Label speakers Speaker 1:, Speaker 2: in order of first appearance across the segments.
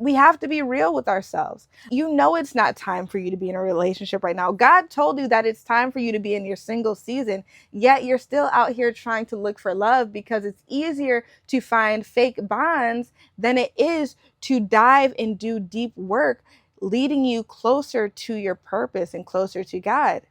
Speaker 1: we have to be real with ourselves. You know it's not time for you to be in a relationship right now. God told you that it's time for you to be in your single season, yet you're still out here trying to look for love because it's easier to find fake bonds than it is to dive and do deep work, leading you closer to your purpose and closer to God.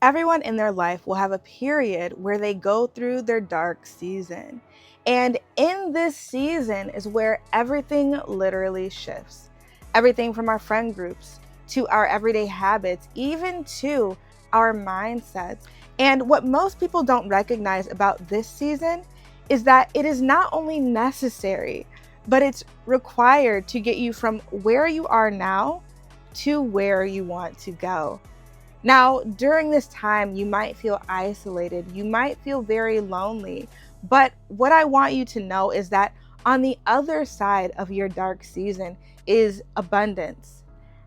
Speaker 1: Everyone in their life will have a period where they go through their dark season. And in this season is where everything literally shifts. Everything from our friend groups to our everyday habits, even to our mindsets. And what most people don't recognize about this season is that it is not only necessary, but it's required to get you from where you are now to where you want to go. Now, during this time, you might feel isolated, you might feel very lonely, but what I want you to know is that on the other side of your dark season is abundance,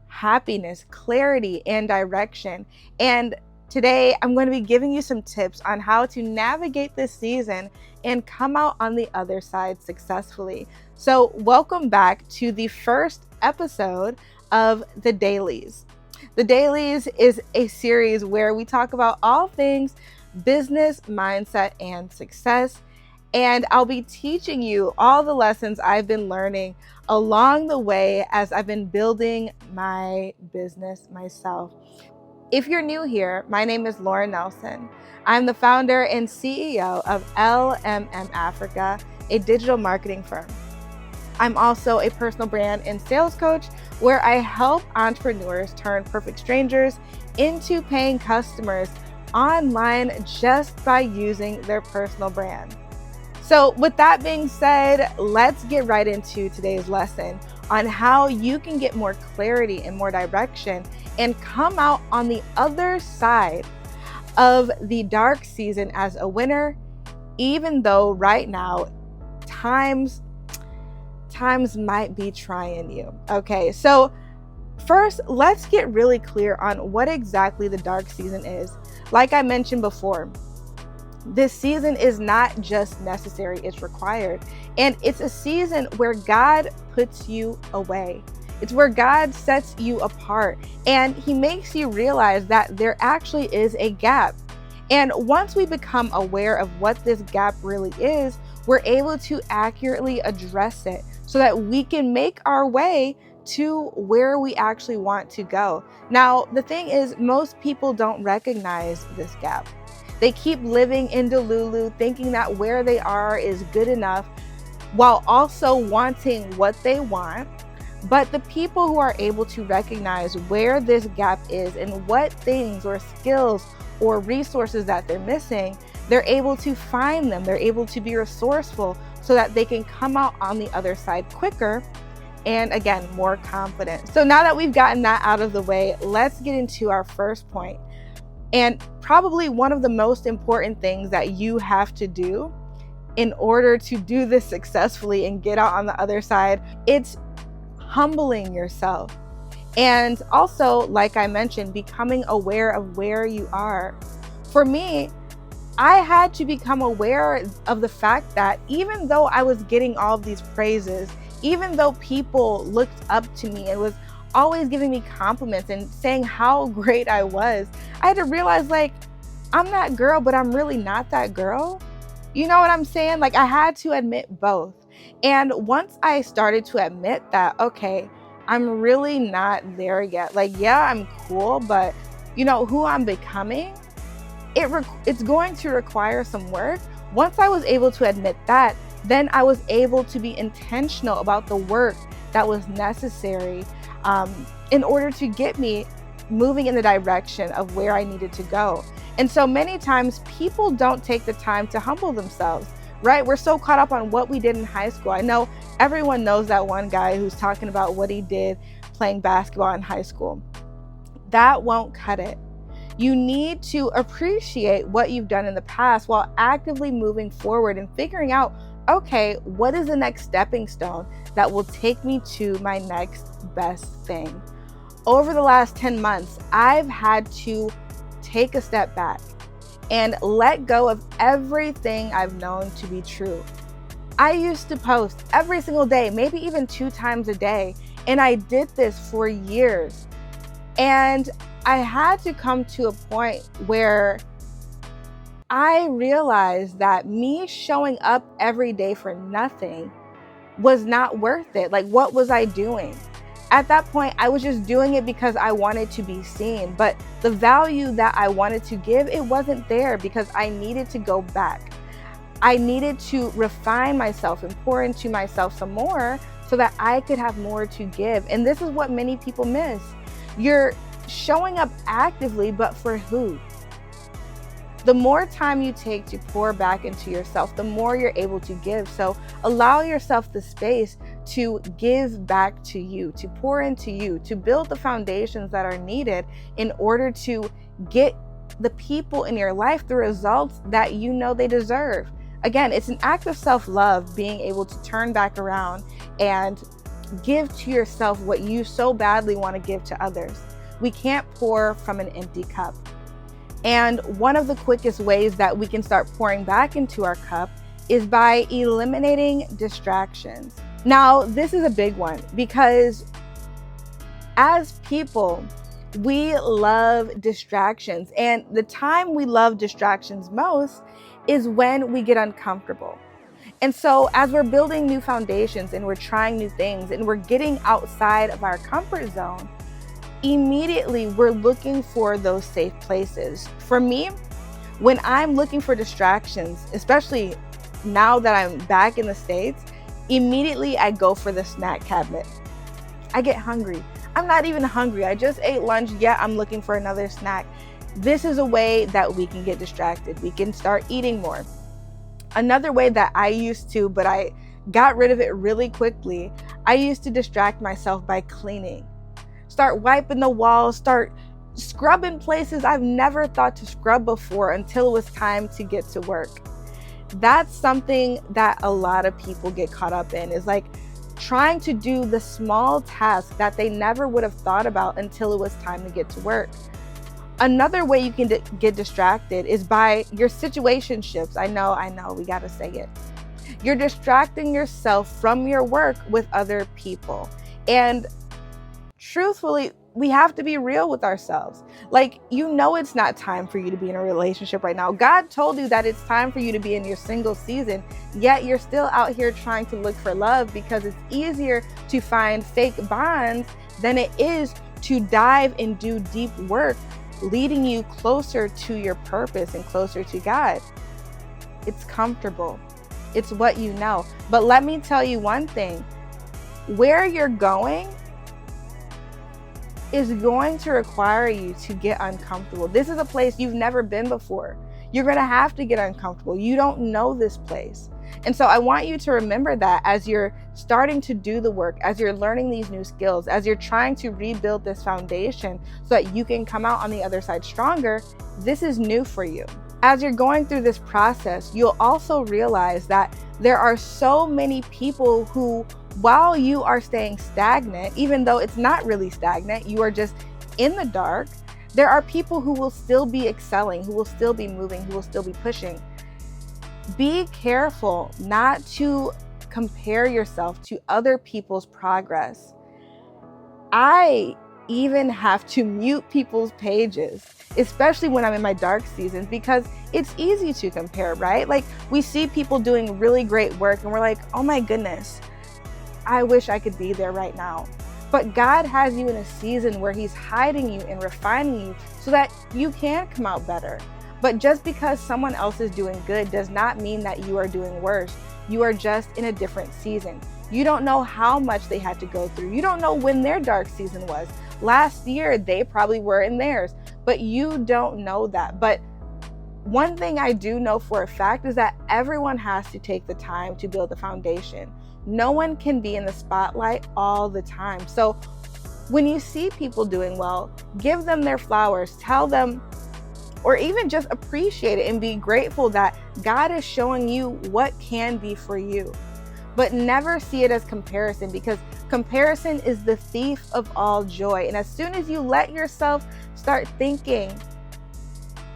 Speaker 1: happiness, clarity, and direction. And today, I'm going to be giving you some tips on how to navigate this season and come out on the other side successfully. So, welcome back to the first episode of The Dailies. The Dailies is a series where we talk about all things business, mindset, and success. And I'll be teaching you all the lessons I've been learning along the way as I've been building my business myself. If you're new here, my name is Laura Nelson. I'm the founder and CEO of LMM Africa, a digital marketing firm. I'm also a personal brand and sales coach where I help entrepreneurs turn perfect strangers into paying customers online just by using their personal brand. So with that being said, let's get right into today's lesson on how you can get more clarity and more direction and come out on the other side of the dark season as a winner, even though right now times might be trying you. Okay, so first, let's get really clear on what exactly the dark season is. Like I mentioned before, this season is not just necessary, it's required. And it's a season where God puts you away. It's where God sets you apart and He makes you realize that there actually is a gap. And once we become aware of what this gap really is, we're able to accurately address it so that we can make our way to where we actually want to go. Now, the thing is, most people don't recognize this gap. They keep living in Delulu, thinking that where they are is good enough, while also wanting what they want. But the people who are able to recognize where this gap is and what things or skills or resources that they're missing, they're able to find them. They're able to be resourceful so that they can come out on the other side quicker and, again, more confident. So now that we've gotten that out of the way, let's get into our first point. And probably one of the most important things that you have to do in order to do this successfully and get out on the other side, it's humbling yourself. And also, like I mentioned, becoming aware of where you are. For me, I had to become aware of the fact that even though I was getting all of these praises, even though people looked up to me and was always giving me compliments and saying how great I was, I had to realize, like, I'm that girl, but I'm really not that girl. You know what I'm saying? Like, I had to admit both. And once I started to admit that, okay, I'm really not there yet. Like, yeah, I'm cool, but you know who I'm becoming? It's going to require some work. Once I was able to admit that, then I was able to be intentional about the work that was necessary in order to get me moving in the direction of where I needed to go. And so many times people don't take the time to humble themselves, right? We're so caught up on what we did in high school. I know everyone knows that one guy who's talking about what he did playing basketball in high school. That won't cut it. You need to appreciate what you've done in the past while actively moving forward and figuring out, okay, what is the next stepping stone that will take me to my next best thing? over the last 10 months, I've had to take a step back and let go of everything I've known to be true. I used to post every single day, maybe even 2 times a day, and I did this for years. And I had to come to a point where I realized that me showing up every day for nothing was not worth it. Like, what was I doing? At that point, I was just doing it because I wanted to be seen. But the value that I wanted to give, it wasn't there because I needed to go back. I needed to refine myself and pour into myself some more so that I could have more to give. And this is what many people miss. You're showing up actively, but for who? The more time you take to pour back into yourself, the more you're able to give. So allow yourself the space to give back to you, to pour into you, to build the foundations that are needed in order to get the people in your life the results that you know they deserve. Again, it's an act of self-love, being able to turn back around and give to yourself what you so badly want to give to others. We can't pour from an empty cup. And one of the quickest ways that we can start pouring back into our cup is by eliminating distractions. Now, this is a big one because as people, we love distractions. And the time we love distractions most is when we get uncomfortable. And so as we're building new foundations and we're trying new things and we're getting outside of our comfort zone, immediately we're looking for those safe places. For me, when I'm looking for distractions, especially now that I'm back in the States, immediately I go for the snack cabinet. I get hungry. I'm not even hungry. I just ate lunch, yet I'm looking for another snack. This is a way that we can get distracted. We can start eating more. Another way that I used to, but I got rid of it really quickly, I used to distract myself by cleaning. Start wiping the walls, start scrubbing places I've never thought to scrub before until it was time to get to work. That's something that a lot of people get caught up in, is like trying to do the small tasks that they never would have thought about until it was time to get to work. Another way you can get distracted is by your situationships. I know, we gotta say it. You're distracting yourself from your work with other people. And truthfully, we have to be real with ourselves. Like, it's not time for you to be in a relationship right now. God told you that it's time for you to be in your single season, yet you're still out here trying to look for love because it's easier to find fake bonds than it is to dive and do deep work, leading you closer to your purpose and closer to God. It's comfortable. It's what you know. But let me tell you one thing. Where you're going is going to require you to get uncomfortable. This is a place you've never been before. You're going to have to get uncomfortable. You don't know this place. And so I want you to remember that as you're starting to do the work, as you're learning these new skills, as you're trying to rebuild this foundation so that you can come out on the other side stronger, this is new for you. As you're going through this process, you'll also realize that there are so many people who, while you are staying stagnant, even though it's not really stagnant, you are just in the dark, there are people who will still be excelling, who will still be moving, who will still be pushing. Be careful not to compare yourself to other people's progress. I even have to mute people's pages, especially when I'm in my dark seasons, because it's easy to compare, right? Like, we see people doing really great work and we're like, oh my goodness, I wish I could be there right now. But God has you in a season where He's hiding you and refining you so that you can come out better. But just because someone else is doing good does not mean that you are doing worse. You are just in a different season. You don't know how much they had to go through. You don't know when their dark season was. Last year, they probably were in theirs, but you don't know that. But one thing I do know for a fact is that everyone has to take the time to build a foundation. No one can be in the spotlight all the time. So when you see people doing well, give them their flowers, tell them, or even just appreciate it and be grateful that God is showing you what can be for you. But never see it as comparison, because Comparison is the thief of all joy. And as soon as you let yourself start thinking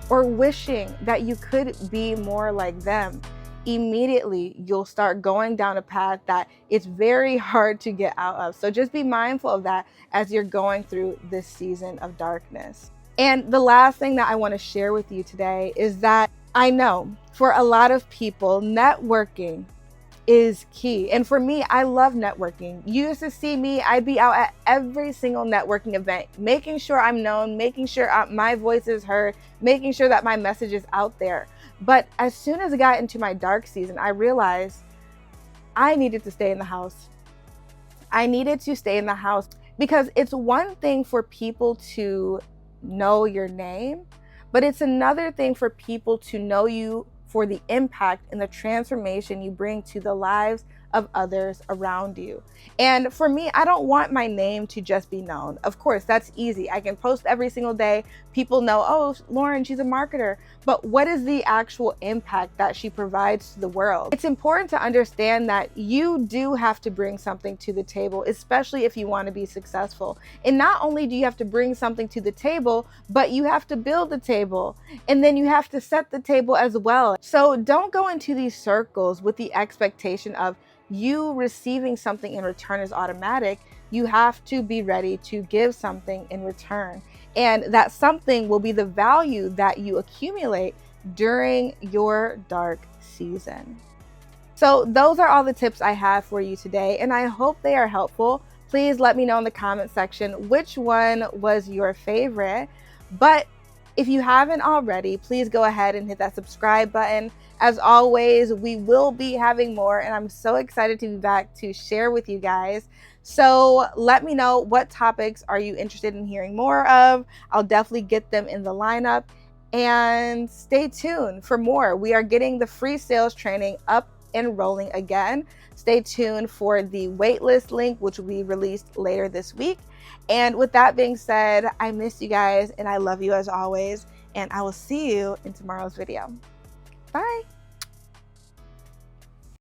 Speaker 1: or wishing that you could be more like them, immediately you'll start going down a path that it's very hard to get out of. So just be mindful of that as you're going through this season of darkness. And the last thing that I want to share with you today is that I know for a lot of people, networking is key. And for me, I love networking. You used to see me, I'd be out at every single networking event, making sure I'm known, making sure my voice is heard, making sure that my message is out there. But as soon as I got into my dark season, I realized I needed to stay in the house. I needed to stay in the house because it's one thing for people to know your name, but it's another thing for people to know you for the impact and the transformation you bring to the lives of others around you. And for me, I don't want my name to just be known. Of course, that's easy. I can post every single day. People know, oh, Lauren, she's a marketer. But what is the actual impact that she provides to the world? It's important to understand that you do have to bring something to the table, especially if you want to be successful. And not only do you have to bring something to the table, but you have to build the table. And then you have to set the table as well. So don't go into these circles with the expectation of you receiving something in return is automatic. You have to be ready to give something in return. And that something will be the value that you accumulate during your dark season. So those are all the tips I have for you today, and I hope they are helpful. Please let me know in the comment section which one was your favorite. But if you haven't already, please go ahead and hit that subscribe button. As always, we will be having more, and I'm so excited to be back to share with you guys. So let me know, what topics are you interested in hearing more of? I'll definitely get them in the lineup, and stay tuned for more. We are getting the free sales training up and rolling again. Stay tuned for the waitlist link, which will be released later this week. And with that being said, I miss you guys and I love you as always, and I will see you in tomorrow's video. Bye.